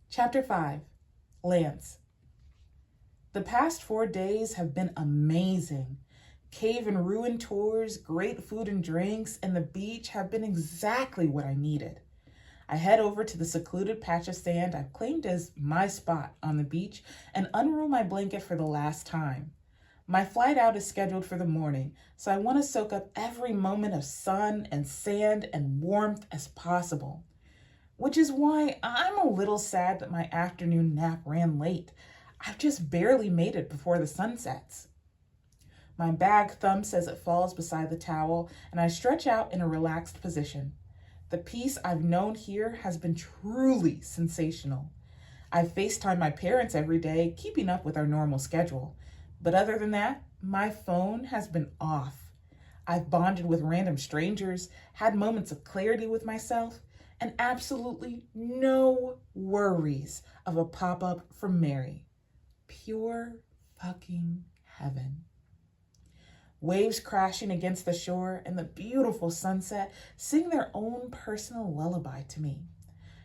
Chapter 5, Lance. The past 4 days have been amazing. Cave and ruin tours, great food and drinks, and the beach have been exactly what I needed. I head over to the secluded patch of sand I've claimed as my spot on the beach and unroll my blanket for the last time. My flight out is scheduled for the morning, so I want to soak up every moment of sun and sand and warmth as possible. Which is why I'm a little sad that my afternoon nap ran late. I've just barely made it before the sun sets. My bag thumps as it falls beside the towel, and I stretch out in a relaxed position. The peace I've known here has been truly sensational. I FaceTime my parents every day, keeping up with our normal schedule. But other than that, my phone has been off. I've bonded with random strangers, had moments of clarity with myself, and absolutely no worries of a pop-up from Mary. Pure fucking heaven. Waves crashing against the shore and the beautiful sunset sing their own personal lullaby to me.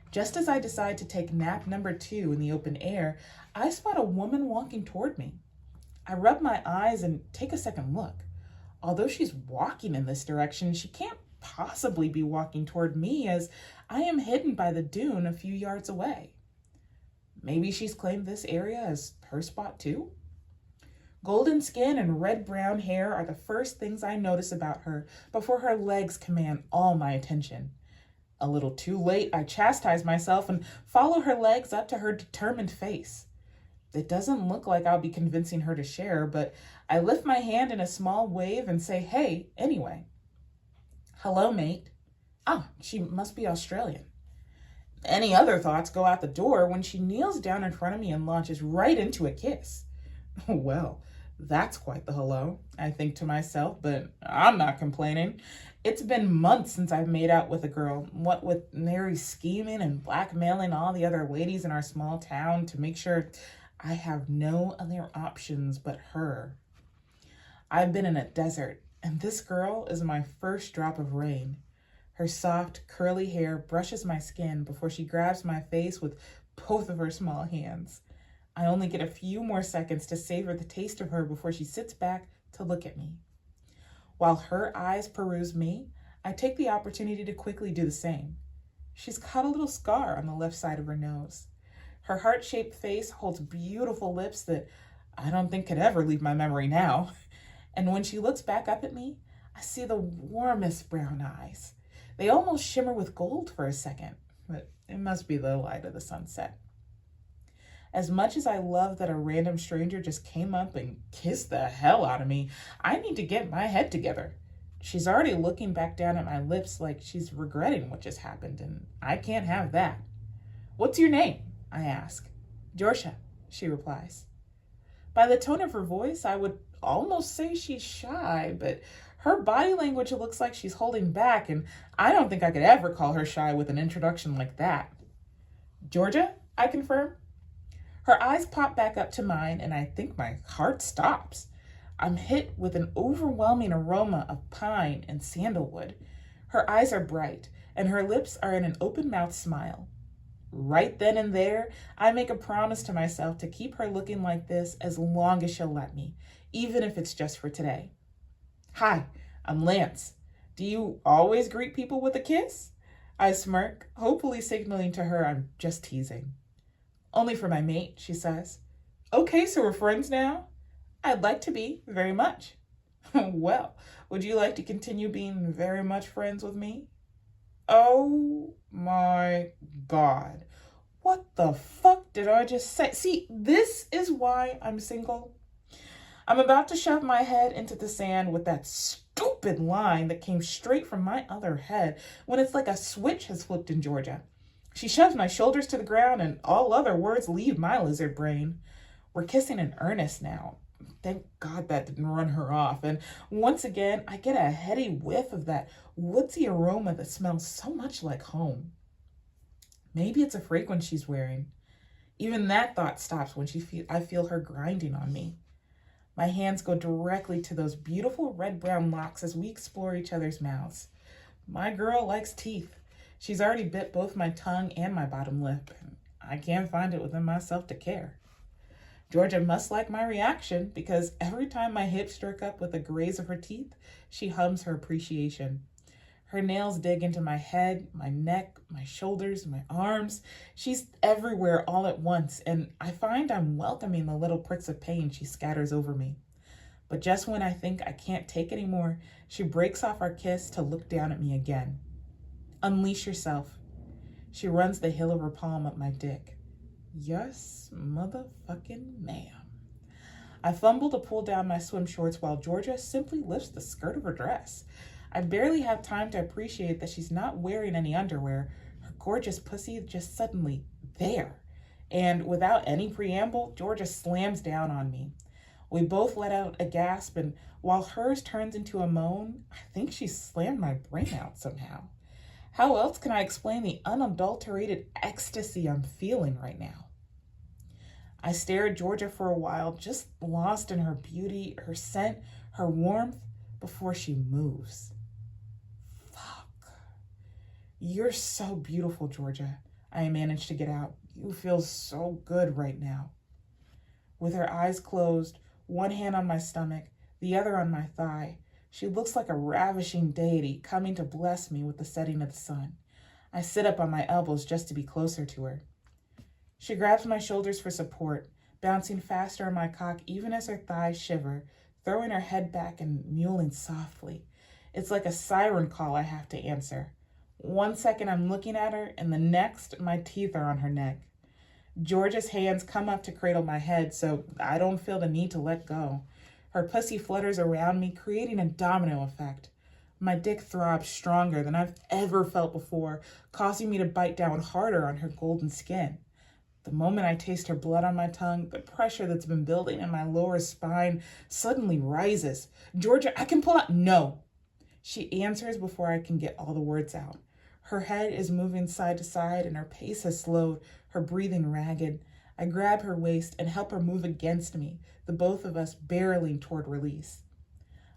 Just as I decide to take nap number 2 in the open air, I spot a woman walking toward me. I rub my eyes and take a second look. Although she's walking in this direction, she can't possibly be walking toward me as I am hidden by the dune a few yards away. Maybe she's claimed this area as her spot too? Golden skin and red-brown hair are the first things I notice about her before her legs command all my attention. A little too late, I chastise myself and follow her legs up to her determined face. It doesn't look like I'll be convincing her to share, but I lift my hand in a small wave and say, hey, anyway. Hello, mate. Ah, she must be Australian. Any other thoughts go out the door when she kneels down in front of me and launches right into a kiss. Well, that's quite the hello, I think to myself, but I'm not complaining. It's been months since I've made out with a girl, what with Mary scheming and blackmailing all the other ladies in our small town to make sure I have no other options but her. I've been in a desert, and this girl is my first drop of rain. Her soft, curly hair brushes my skin before she grabs my face with both of her small hands. I only get a few more seconds to savor the taste of her before she sits back to look at me. While her eyes peruse me, I take the opportunity to quickly do the same. She's got a little scar on the left side of her nose. Her heart-shaped face holds beautiful lips that I don't think could ever leave my memory now. And when she looks back up at me, I see the warmest brown eyes. They almost shimmer with gold for a second, but it must be the light of the sunset. As much as I love that a random stranger just came up and kissed the hell out of me, I need to get my head together. She's already looking back down at my lips like she's regretting what just happened, and I can't have that. What's your name? I ask. Jorsha, she replies. By the tone of her voice, I would almost say she's shy, but her body language looks like she's holding back, and I don't think I could ever call her shy with an introduction like that. Georgia, I confirm. Her eyes pop back up to mine, and I think my heart stops. I'm hit with an overwhelming aroma of pine and sandalwood. Her eyes are bright, and her lips are in an open-mouthed smile. Right then and there, I make a promise to myself to keep her looking like this as long as she'll let me, even if it's just for today. Hi, I'm Lance. Do you always greet people with a kiss? I smirk, hopefully signaling to her I'm just teasing. Only for my mate, she says. Okay, so we're friends now? I'd like to be, very much. Well, would you like to continue being very much friends with me? Oh my God. What the fuck did I just say? See, this is why I'm single. I'm about to shove my head into the sand with that stupid line that came straight from my other head when it's like a switch has flipped in Georgia. She shoves my shoulders to the ground and all other words leave my lizard brain. We're kissing in earnest now. Thank God that didn't run her off. And once again, I get a heady whiff of that woodsy aroma that smells so much like home. Maybe it's a fragrance she's wearing. Even that thought stops when I feel her grinding on me. My hands go directly to those beautiful red-brown locks as we explore each other's mouths. My girl likes teeth. She's already bit both my tongue and my bottom lip. I can't find it within myself to care. Georgia must like my reaction because every time my hips stroke up with a graze of her teeth, she hums her appreciation. Her nails dig into my head, my neck, my shoulders, my arms. She's everywhere all at once, and I find I'm welcoming the little pricks of pain she scatters over me. But just when I think I can't take anymore, she breaks off our kiss to look down at me again. Unleash yourself. She runs the heel of her palm up my dick. Yes, motherfucking ma'am. I fumble to pull down my swim shorts while Georgia simply lifts the skirt of her dress. I barely have time to appreciate that she's not wearing any underwear. Her gorgeous pussy is just suddenly there. And without any preamble, Georgia slams down on me. We both let out a gasp, and while hers turns into a moan, I think she slammed my brain out somehow. How else can I explain the unadulterated ecstasy I'm feeling right now? I stare at Georgia for a while, just lost in her beauty, her scent, her warmth, before she moves. Fuck. You're so beautiful, Georgia. I managed to get out. You feel so good right now. With her eyes closed, one hand on my stomach, the other on my thigh, she looks like a ravishing deity coming to bless me with the setting of the sun. I sit up on my elbows just to be closer to her. She grabs my shoulders for support, bouncing faster on my cock even as her thighs shiver, throwing her head back and mewling softly. It's like a siren call I have to answer. 1 second I'm looking at her, and the next my teeth are on her neck. Georgia's hands come up to cradle my head, so I don't feel the need to let go. Her pussy flutters around me, creating a domino effect. My dick throbs stronger than I've ever felt before, causing me to bite down harder on her golden skin. The moment I taste her blood on my tongue, the pressure that's been building in my lower spine suddenly rises. Georgia, I can pull out. No. She answers before I can get all the words out. Her head is moving side to side and her pace has slowed, her breathing ragged. I grab her waist and help her move against me, the both of us barreling toward release.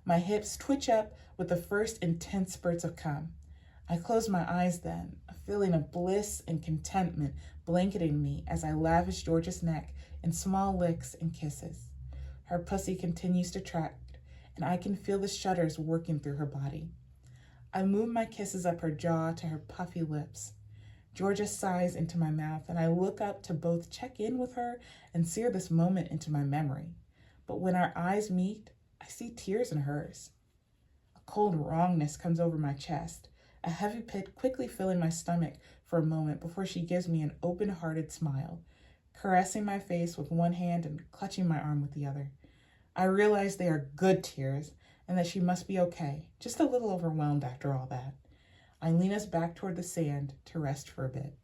My hips twitch up with the first intense spurts of cum. I close my eyes then, a feeling of bliss and contentment blanketing me as I lavish Georgia's neck in small licks and kisses. Her pussy continues to tract, and I can feel the shudders working through her body. I move my kisses up her jaw to her puffy lips. Georgia sighs into my mouth, and I look up to both check in with her and sear this moment into my memory. But when our eyes meet, I see tears in hers. A cold wrongness comes over my chest, a heavy pit quickly filling my stomach for a moment before she gives me an open-hearted smile, caressing my face with one hand and clutching my arm with the other. I realize they are good tears and that she must be okay, just a little overwhelmed after all that. I lean us back toward the sand to rest for a bit.